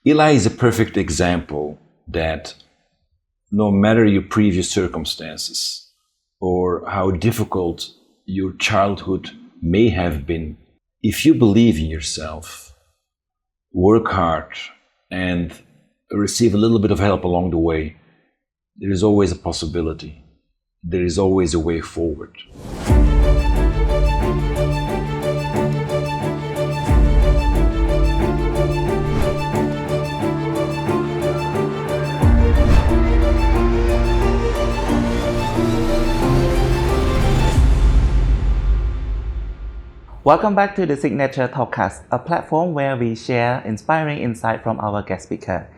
Eli is a perfect example that no matter your previous circumstances or how difficult your childhood may have been, if you believe in yourself, work hard, and receive a little bit of help along the way, there is always a possibility. There is always a way forward. Welcome back to the Signature TalkCast, a platform where we share inspiring insight from our guest speaker.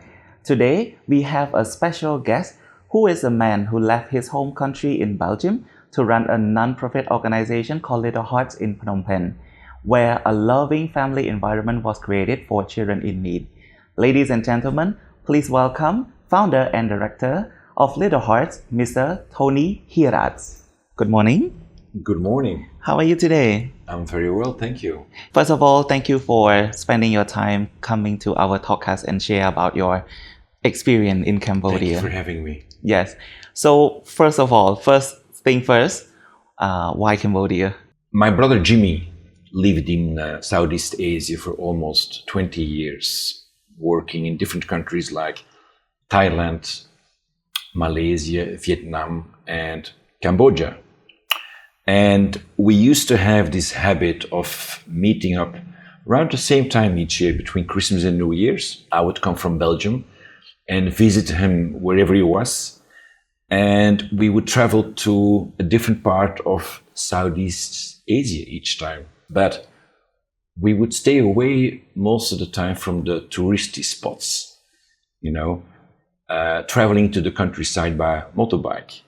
Today, we have a special guest who is a man who left his home country in Belgium to run a non-profit organization called Little Hearts in Phnom Penh, where a loving family environment was created for children in need. Ladies and gentlemen, please welcome founder and director of Little Hearts, Mr. Tony Geeraerts. Good morning. Good morning. How are you today? I'm very well, thank you. First of all, thank you for spending your time coming to our talkcast and share about your experience in Cambodia. Thank you for having me. Yes. So first of all, first thing first, why Cambodia? My brother Jimmy lived in Southeast Asia for almost 20 years, working in different countries like Thailand, Malaysia, Vietnam, and Cambodia. And we used to have this habit of meeting up around the same time each year between Christmas and New Year's. I would come from Belgium and visit him wherever he was. And we would travel to a different part of Southeast Asia each time. But we would stay away most of the time from the touristy spots, traveling to the countryside by motorbike,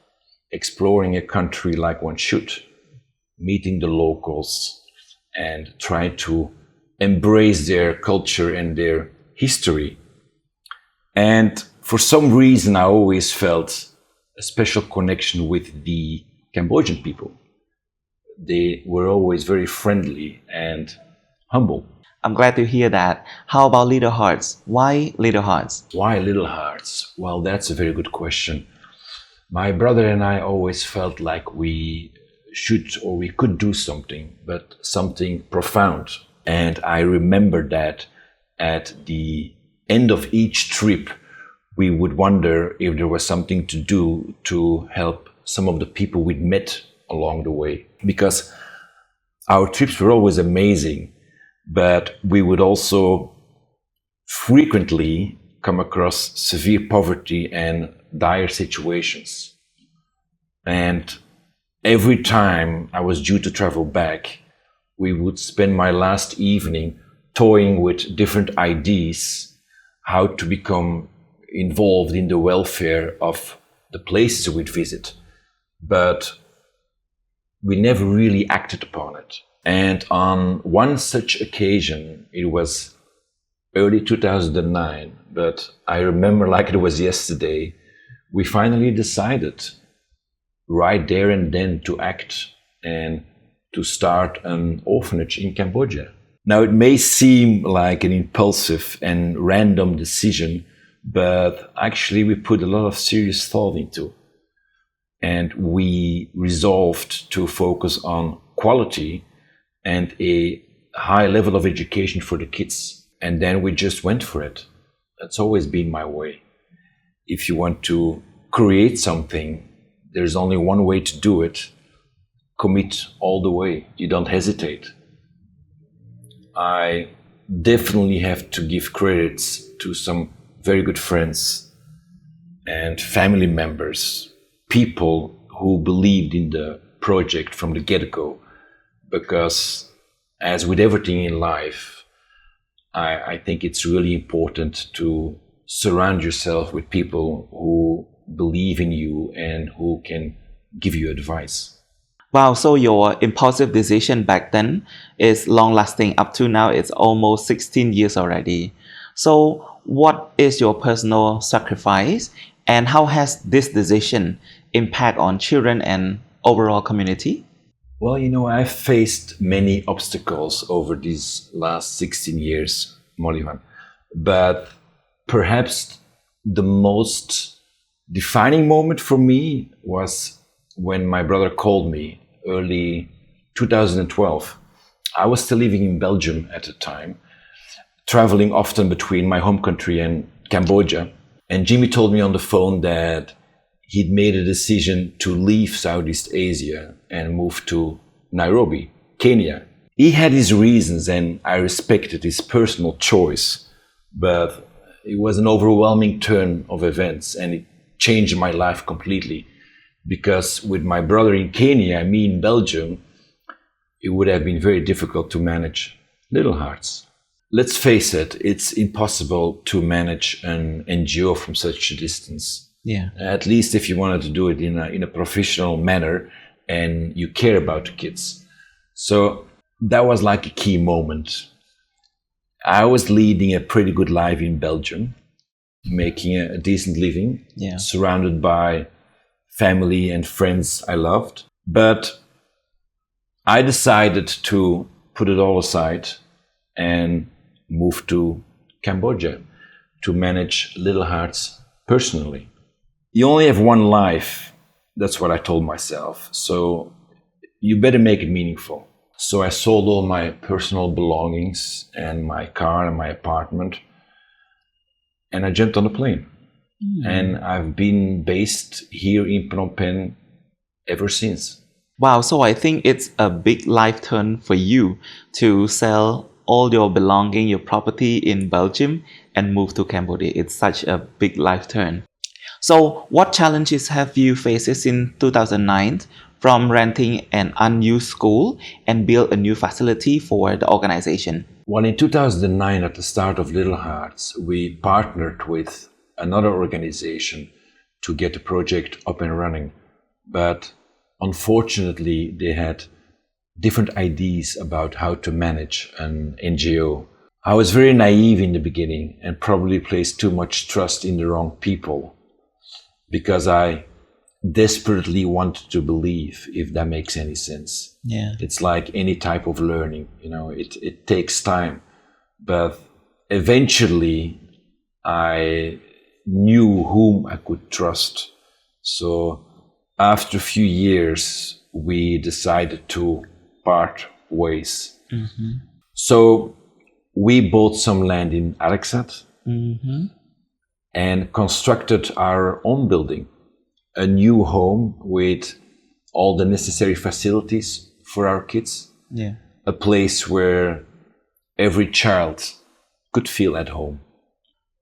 exploring a country like one should, meeting the locals and try to embrace their culture and their history. And for some reason, I always felt a special connection with the Cambodian people. They were always very friendly and humble. I'm glad to hear that. How about Little Hearts? Why Little Hearts? Why Little Hearts? Well, that's a very good question. My brother and I always felt like we should or we could do something, but something profound. And I remember that at the end of each trip, we would wonder if there was something to do to help some of the people we'd met along the way. Because our trips were always amazing, but we would also frequently come across severe poverty and dire situations. And every time I was due to travel back, we would spend my last evening toying with different ideas how to become involved in the welfare of the places we'd visit. But we never really acted upon it. And on one such occasion, it was early 2009, but I remember like it was yesterday, we finally decided right there and then to act and to start an orphanage in Cambodia. Now, it may seem like an impulsive and random decision, but actually we put a lot of serious thought into. And we resolved to focus on quality and a high level of education for the kids. And then we just went for it. That's always been my way. If you want to create something, there's only one way to do it. Commit all the way. You don't hesitate. I definitely have to give credits to some very good friends and family members, people who believed in the project from the get-go. Because as with everything in life, I think it's really important to surround yourself with people who believe in you and who can give you advice. Wow, so your impulsive decision back then is long lasting. Up to now, it's almost 16 years already. So what is your personal sacrifice and how has this decision impact on children and overall community? Well, I've faced many obstacles over these last 16 years, Molivan. But perhaps the most defining moment for me was when my brother called me early 2012. I was still living in Belgium at the time, traveling often between my home country and Cambodia. And Jimmy told me on the phone that he'd made a decision to leave Southeast Asia and move to Nairobi, Kenya. He had his reasons and I respected his personal choice, but it was an overwhelming turn of events and it changed my life completely. Because with my brother in Kenya and me in Belgium, it would have been very difficult to manage Little Hearts. Let's face it, it's impossible to manage an NGO from such a distance. Yeah. At least if you wanted to do it in a professional manner and you care about the kids. So that was like a key moment. I was leading a pretty good life in Belgium, making a decent living, surrounded by family and friends I loved. But I decided to put it all aside and move to Cambodia to manage Little Hearts personally. You only have one life, that's what I told myself, so you better make it meaningful. So I sold all my personal belongings and my car and my apartment, and I jumped on a plane. And I've been based here in Phnom Penh ever since. Wow, so I think it's a big life turn for you to sell all your belonging, your property in Belgium and move to Cambodia. It's such a big life turn. So what challenges have you faced since 2009 from renting an unused school and build a new facility for the organization? Well, in 2009, at the start of Little Hearts, we partnered with another organization to get the project up and running. But unfortunately, they had different ideas about how to manage an NGO. I was very naive in the beginning and probably placed too much trust in the wrong people because I desperately wanted to believe, if that makes any sense. Yeah. It's like any type of learning, it takes time. But eventually I knew whom I could trust. So after a few years, we decided to part ways. So we bought some land in Araxat and constructed our own building, a new home with all the necessary facilities for our kids, a place where every child could feel at home.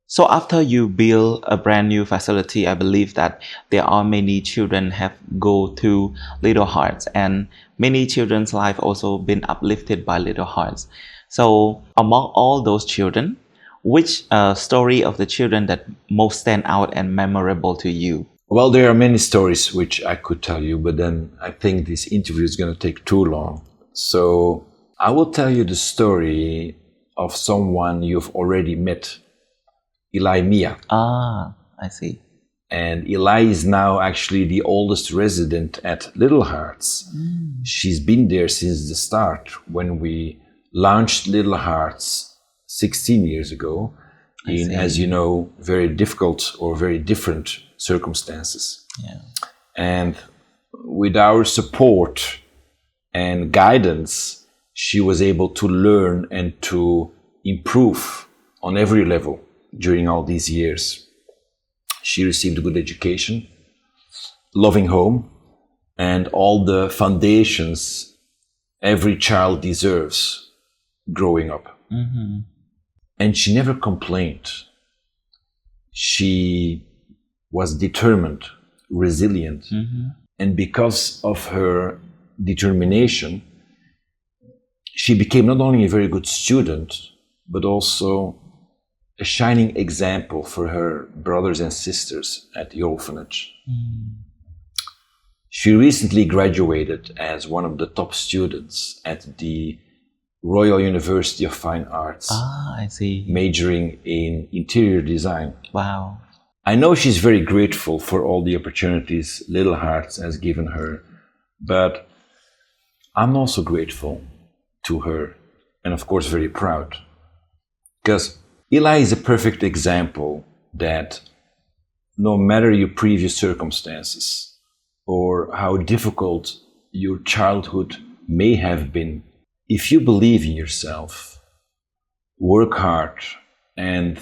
So after you build a brand new facility, I believe that there are many children have go to Little Hearts and many children's life also been uplifted by Little Hearts. So among all those children, which story of the children that most stand out and memorable to you? Well, there are many stories which I could tell you, but then I think this interview is going to take too long. So I will tell you the story of someone you've already met, Eli Mia. Ah, I see. And Eli is now actually the oldest resident at Little Hearts. She's been there since the start when we launched Little Hearts 16 years ago in, as you know, very difficult or very different circumstances. And with our support and guidance, she was able to learn and to improve on every level during all these years. She received a good education, loving home, and all the foundations every child deserves growing up. And she never complained. She was determined, resilient. And because of her determination, she became not only a very good student, but also a shining example for her brothers and sisters at the orphanage. She recently graduated as one of the top students at the Royal University of Fine Arts. Ah, I see. Majoring in interior design. Wow. I know she's very grateful for all the opportunities Little Hearts has given her, but I'm also grateful to her and of course very proud. Because Eli is a perfect example that no matter your previous circumstances or how difficult your childhood may have been, if you believe in yourself, work hard, and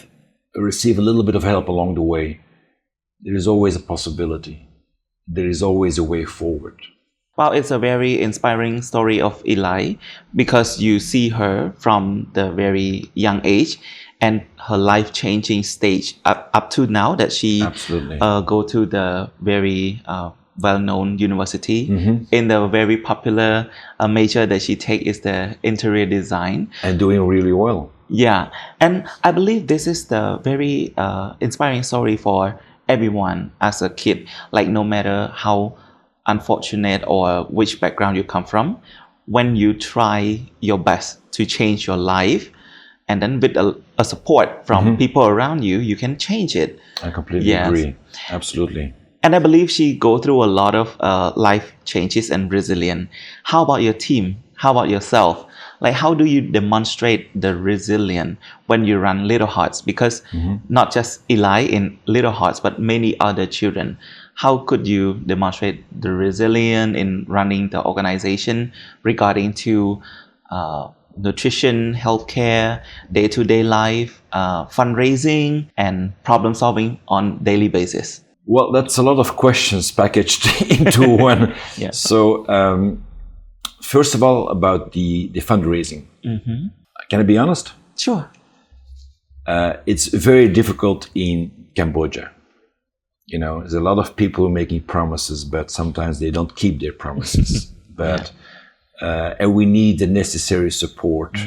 receive a little bit of help along the way, there is always a possibility. There is always a way forward. Well, it's a very inspiring story of Eli because you see her from the very young age and her life-changing stage up to now that she Absolutely. go to the very well-known university. In the very popular major that she take is the interior design. And doing really well. Yeah, and I believe this is the very inspiring story for everyone as a kid. Like no matter how unfortunate or which background you come from, when you try your best to change your life, and then with a support from people around you, you can change it. I completely agree. Absolutely. And I believe she go through a lot of life changes and resilience. How about your team? How about yourself? Like, how do you demonstrate the resilience when you run Little Hearts? Because not just Eli in Little Hearts, but many other children. How could you demonstrate the resilience in running the organization regarding to nutrition, healthcare, day-to-day life, fundraising, and problem solving on daily basis? Well, that's a lot of questions packaged into one. Yeah. So, first of all, about the fundraising. Can I be honest? Sure. It's very difficult in Cambodia. You know, there's a lot of people making promises, but sometimes they don't keep their promises. But and we need the necessary support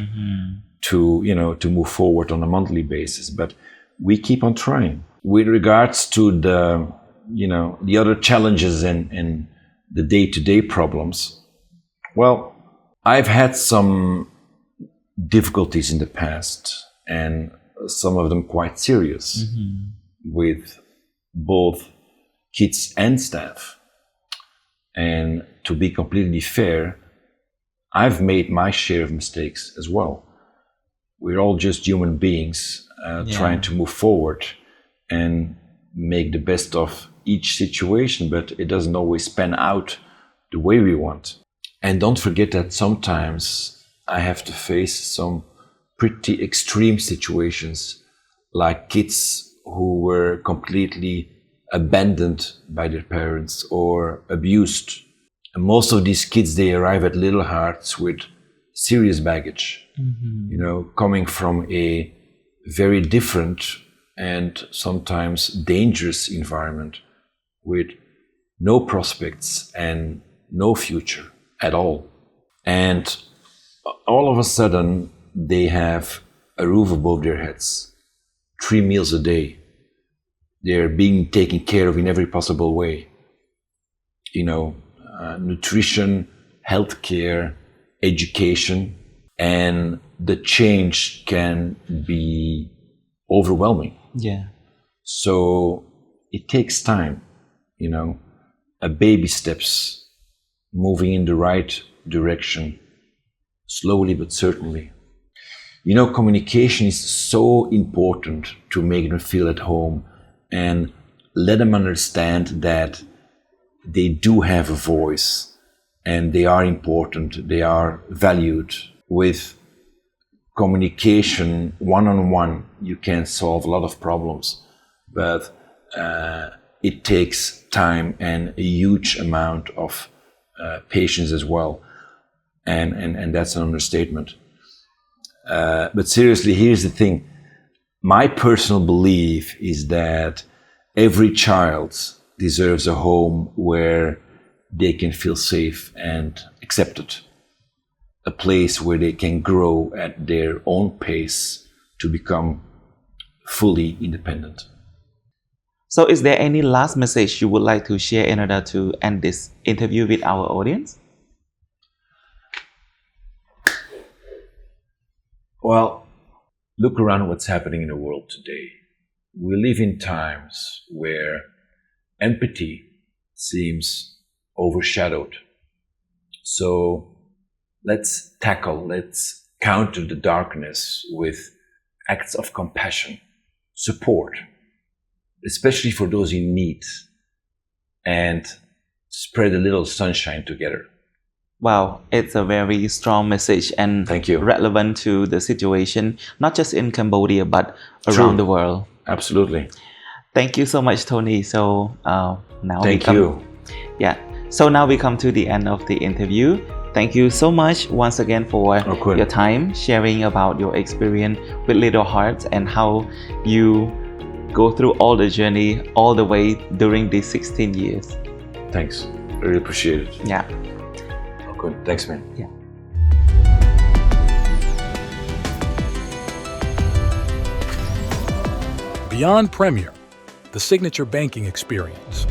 to move forward on a monthly basis. But we keep on trying. With regards to the other challenges and the day-to-day problems, well, I've had some difficulties in the past, and some of them quite serious, with both kids and staff. And to be completely fair, I've made my share of mistakes as well. We're all just human beings trying to move forward and make the best of each situation, but it doesn't always pan out the way we want. And don't forget that sometimes I have to face some pretty extreme situations, like kids who were completely abandoned by their parents or abused. And most of these kids, they arrive at Little Hearts with serious baggage, coming from a very different and sometimes dangerous environment with no prospects and no future at all. And all of a sudden, they have a roof above their heads, 3 meals a day. They're being taken care of in every possible way. Nutrition, healthcare, education, and the change can be overwhelming. Yeah. So it takes time, a baby steps, moving in the right direction, slowly but certainly. Communication is so important to make them feel at home and let them understand that they do have a voice and they are important, they are valued. With communication one-on-one, you can solve a lot of problems, but it takes time and a huge amount of patience as well, and that's an understatement. But seriously, here's the thing. My personal belief is that every child deserves a home where they can feel safe and accepted. A place where they can grow at their own pace to become fully independent. So is there any last message you would like to share in order to end this interview with our audience? Well, look around what's happening in the world today. We live in times where empathy seems overshadowed. So let's counter the darkness with acts of compassion, support, especially for those in need, and spread a little sunshine together. Wow, it's a very strong message and Thank you. relevant to the situation, not just in Cambodia, but around the world. Absolutely. Thank you so much, Tony. So now Thank you. Yeah. So now we come to the end of the interview. Thank you so much once again for your time, sharing about your experience with Little Hearts and how you go through all the journey all the way during these 16 years. Thanks. Really appreciate it. Yeah. Oh, good. Thanks, man. Yeah. Beyond Premier, the signature banking experience.